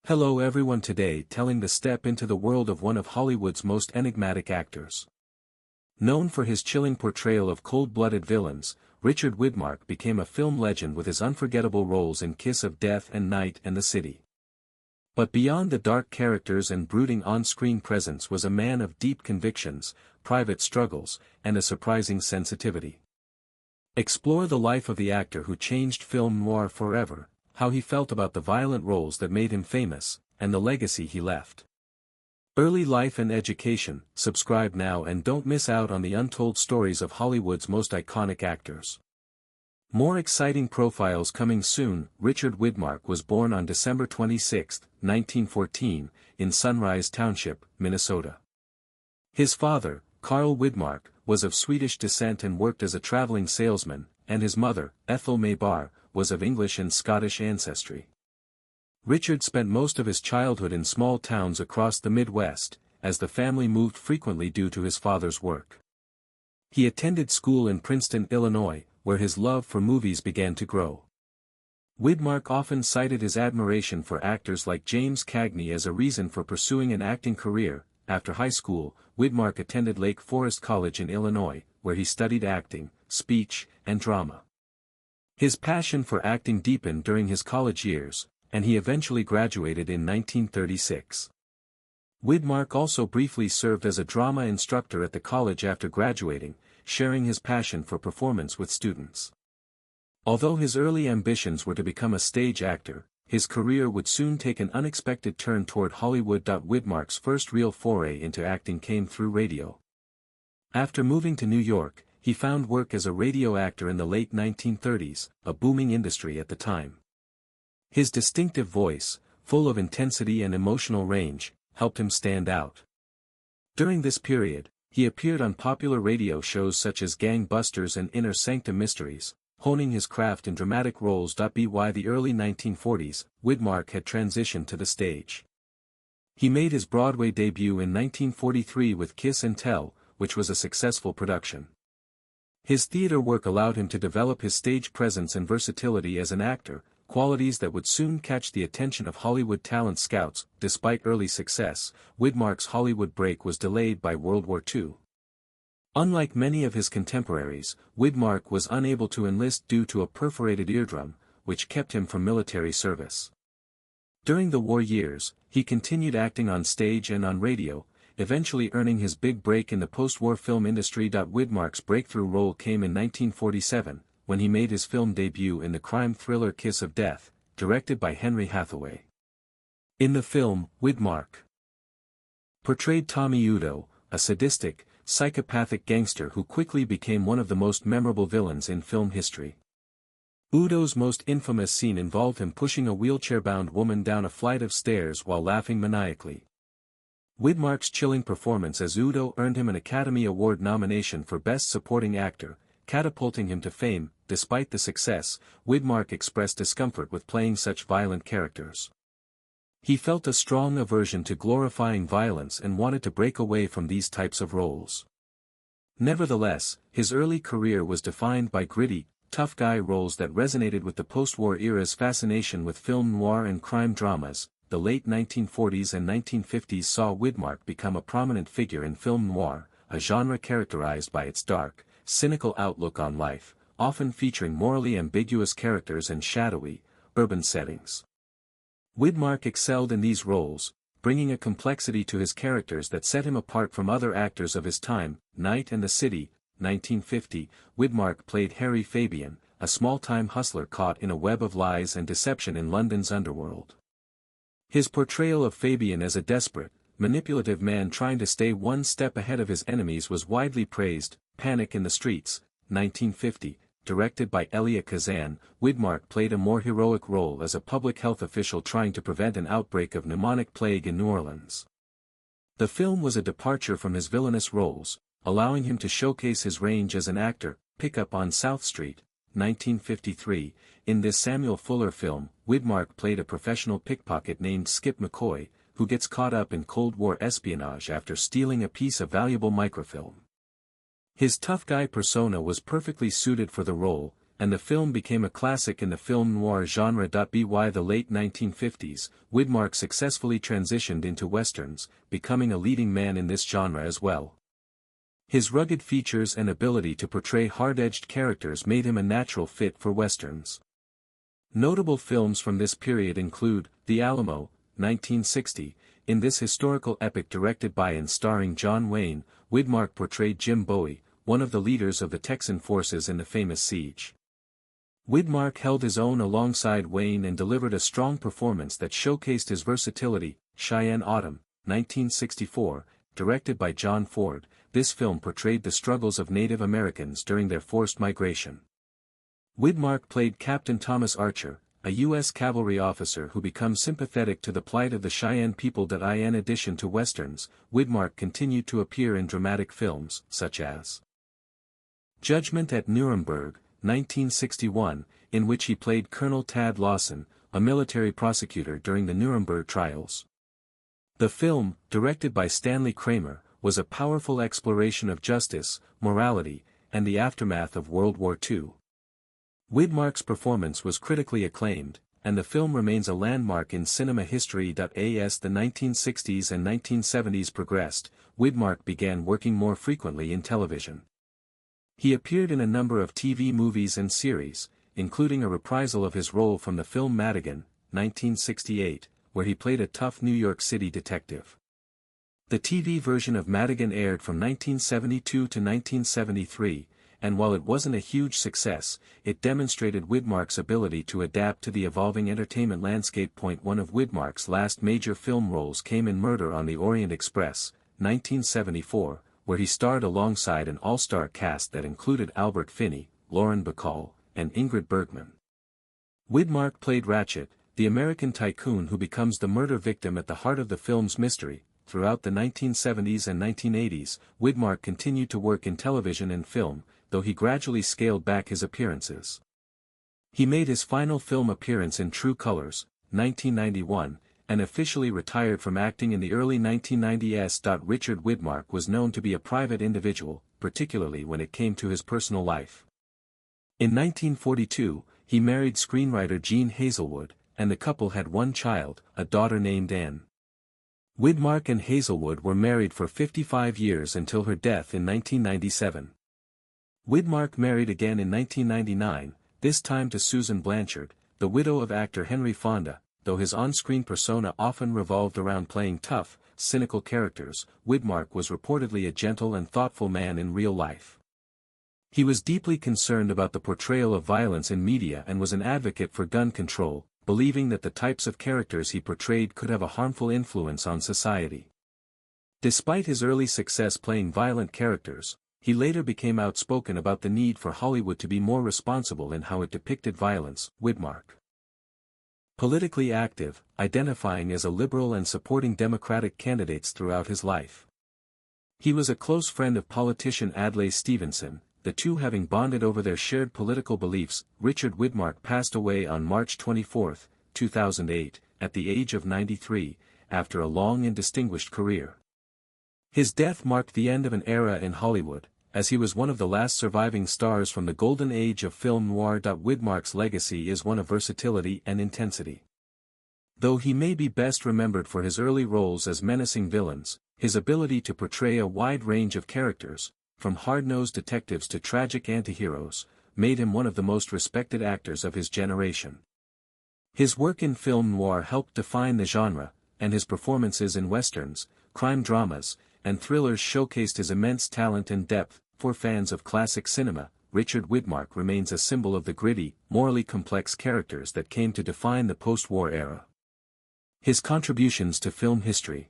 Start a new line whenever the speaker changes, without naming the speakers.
Hello everyone, today telling the step into the world of one of Hollywood's most enigmatic actors. Known for his chilling portrayal of cold-blooded villains, Richard Widmark became a film legend with his unforgettable roles in Kiss of Death and Night and the City. But beyond the dark characters and brooding on-screen presence was a man of deep convictions, private struggles, and a surprising sensitivity. Explore the life of the actor who changed film noir forever, how he felt about the violent roles that made him famous, and the legacy he left. Early life and education. Subscribe now and don't miss out on the untold stories of Hollywood's most iconic actors. More exciting profiles coming soon. Richard Widmark was born on December 26, 1914, in Sunrise Township, Minnesota. His father, Carl Widmark, was of Swedish descent and worked as a traveling salesman, and his mother, Ethel May Barr, was of English and Scottish ancestry. Richard spent most of his childhood in small towns across the Midwest, as the family moved frequently due to his father's work. He attended school in Princeton, Illinois, where his love for movies began to grow. Widmark often cited his admiration for actors like James Cagney as a reason for pursuing an acting career. After high school, Widmark attended Lake Forest College in Illinois, where he studied acting, speech, and drama. His passion for acting deepened during his college years, and he eventually graduated in 1936. Widmark also briefly served as a drama instructor at the college after graduating, sharing his passion for performance with students. Although his early ambitions were to become a stage actor, his career would soon take an unexpected turn toward Hollywood. Widmark's first real foray into acting came through radio. After moving to New York, he found work as a radio actor in the late 1930s, a booming industry at the time. His distinctive voice, full of intensity and emotional range, helped him stand out. During this period, he appeared on popular radio shows such as Gang Busters and Inner Sanctum Mysteries, honing his craft in dramatic roles. By the early 1940s, Widmark had transitioned to the stage. He made his Broadway debut in 1943 with Kiss and Tell, which was a successful production. His theater work allowed him to develop his stage presence and versatility as an actor, qualities that would soon catch the attention of Hollywood talent scouts. Despite early success, Widmark's Hollywood break was delayed by World War II. Unlike many of his contemporaries, Widmark was unable to enlist due to a perforated eardrum, which kept him from military service. During the war years, he continued acting on stage and on radio, eventually earning his big break in the post-war film industry. Widmark's breakthrough role came in 1947, when he made his film debut in the crime thriller Kiss of Death, directed by Henry Hathaway. In the film, Widmark portrayed Tommy Udo, a sadistic, psychopathic gangster who quickly became one of the most memorable villains in film history. Udo's most infamous scene involved him pushing a wheelchair-bound woman down a flight of stairs while laughing maniacally. Widmark's chilling performance as Udo earned him an Academy Award nomination for Best Supporting Actor, catapulting him to fame. Despite the success, Widmark expressed discomfort with playing such violent characters. He felt a strong aversion to glorifying violence and wanted to break away from these types of roles. Nevertheless, his early career was defined by gritty, tough guy roles that resonated with the post-war era's fascination with film noir and crime dramas. The late 1940s and 1950s saw Widmark become a prominent figure in film noir, a genre characterized by its dark, cynical outlook on life, often featuring morally ambiguous characters and shadowy, urban settings. Widmark excelled in these roles, bringing a complexity to his characters that set him apart from other actors of his time. Night and the City, 1950, Widmark played Harry Fabian, a small-time hustler caught in a web of lies and deception in London's underworld. His portrayal of Fabian as a desperate, manipulative man trying to stay one step ahead of his enemies was widely praised. Panic in the Streets, 1950, directed by Elia Kazan, Widmark played a more heroic role as a public health official trying to prevent an outbreak of pneumonic plague in New Orleans. The film was a departure from his villainous roles, allowing him to showcase his range as an actor. Pickup on South Street, 1953, in this Samuel Fuller film, Widmark played a professional pickpocket named Skip McCoy, who gets caught up in Cold War espionage after stealing a piece of valuable microfilm. His tough guy persona was perfectly suited for the role, and the film became a classic in the film noir genre. By the late 1950s, Widmark successfully transitioned into westerns, becoming a leading man in this genre as well. His rugged features and ability to portray hard-edged characters made him a natural fit for westerns. Notable films from this period include The Alamo, 1960. In this historical epic directed by and starring John Wayne, Widmark portrayed Jim Bowie, one of the leaders of the Texan forces in the famous siege. Widmark held his own alongside Wayne and delivered a strong performance that showcased his versatility. Cheyenne Autumn, 1964, directed by John Ford, this film portrayed the struggles of Native Americans during their forced migration. Widmark played Captain Thomas Archer, a U.S. cavalry officer who becomes sympathetic to the plight of the Cheyenne people. In addition to westerns, Widmark continued to appear in dramatic films, such as Judgment at Nuremberg, 1961, in which he played Colonel Tad Lawson, a military prosecutor during the Nuremberg trials. The film, directed by Stanley Kramer, was a powerful exploration of justice, morality, and the aftermath of World War II. Widmark's performance was critically acclaimed, and the film remains a landmark in cinema history. As the 1960s and 1970s progressed, Widmark began working more frequently in television. He appeared in a number of TV movies and series, including a reprisal of his role from the film Madigan, 1968, where he played a tough New York City detective. The TV version of Madigan aired from 1972 to 1973, and while it wasn't a huge success, it demonstrated Widmark's ability to adapt to the evolving entertainment landscape. One of Widmark's last major film roles came in Murder on the Orient Express, 1974, where he starred alongside an all-star cast that included Albert Finney, Lauren Bacall, and Ingrid Bergman. Widmark played Ratchet, the American tycoon who becomes the murder victim at the heart of the film's mystery. Throughout the 1970s and 1980s, Widmark continued to work in television and film, though he gradually scaled back his appearances. He made his final film appearance in True Colors, 1991, and officially retired from acting in the early 1990s. Richard Widmark was known to be a private individual, particularly when it came to his personal life. In 1942, he married screenwriter Jean Hazelwood, and the couple had one child, a daughter named Anne. Widmark and Hazelwood were married for 55 years until her death in 1997. Widmark married again in 1999, this time to Susan Blanchard, the widow of actor Henry Fonda. Though his on-screen persona often revolved around playing tough, cynical characters, Widmark was reportedly a gentle and thoughtful man in real life. He was deeply concerned about the portrayal of violence in media and was an advocate for gun control, believing that the types of characters he portrayed could have a harmful influence on society. Despite his early success playing violent characters, he later became outspoken about the need for Hollywood to be more responsible in how it depicted violence. Widmark, politically active, identifying as a liberal and supporting Democratic candidates throughout his life. He was a close friend of politician Adlai Stevenson, the two having bonded over their shared political beliefs. Richard Widmark passed away on March 24, 2008, at the age of 93, after a long and distinguished career. His death marked the end of an era in Hollywood, as he was one of the last surviving stars from the golden age of film noir. Widmark's legacy is one of versatility and intensity. Though he may be best remembered for his early roles as menacing villains, his ability to portray a wide range of characters, from hard-nosed detectives to tragic antiheroes, made him one of the most respected actors of his generation. His work in film noir helped define the genre, and his performances in westerns, crime dramas, and thrillers showcased his immense talent and depth. For fans of classic cinema, Richard Widmark remains a symbol of the gritty, morally complex characters that came to define the post-war era. His contributions to film history.